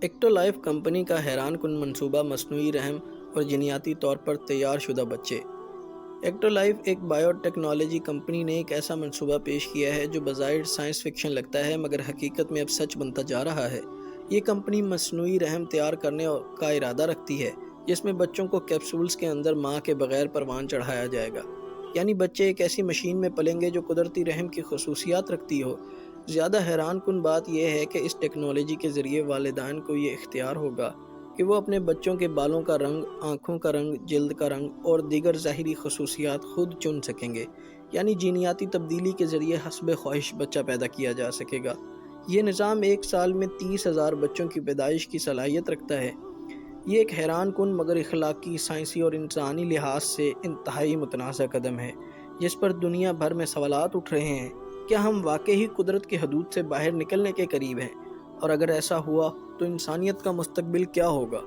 Active life company کا حیران کن منصوبہ مصنوعی رحم اور جینیاتی طور پر تیار شدہ بچے۔ ایکٹو لائف ایک بائیو ٹیکنالوجی کمپنی نے ایک ایسا منصوبہ پیش کیا ہے جو بظاہر سائنس فکشن لگتا ہے مگر حقیقت میں اب سچ بنتا جا رہا ہے۔ یہ کمپنی مصنوعی رحم تیار کرنے کا ارادہ رکھتی ہے جس میں بچوں کو کیپسولز کے اندر ماں کے بغیر پروان چڑھایا جائے گا، یعنی بچے ایک ایسی مشین میں پلیں گے جو قدرتی رحم کی خصوصیات رکھتی ہو۔ زیادہ حیران کن بات یہ ہے کہ اس ٹیکنالوجی کے ذریعے والدین کو یہ اختیار ہوگا کہ وہ اپنے بچوں کے بالوں کا رنگ، آنکھوں کا رنگ، جلد کا رنگ اور دیگر ظاہری خصوصیات خود چن سکیں گے، یعنی جینیاتی تبدیلی کے ذریعے حسب خواہش بچہ پیدا کیا جا سکے گا۔ یہ نظام ایک سال میں 30,000 بچوں کی پیدائش کی صلاحیت رکھتا ہے۔ یہ ایک حیران کن مگر اخلاقی، سائنسی اور انسانی لحاظ سے انتہائی متنازع قدم ہے جس پر دنیا بھر میں سوالات اٹھ رہے ہیں۔ کیا ہم واقعی قدرت کی حدود سے باہر نکلنے کے قریب ہیں؟ اور اگر ایسا ہوا تو انسانیت کا مستقبل کیا ہوگا؟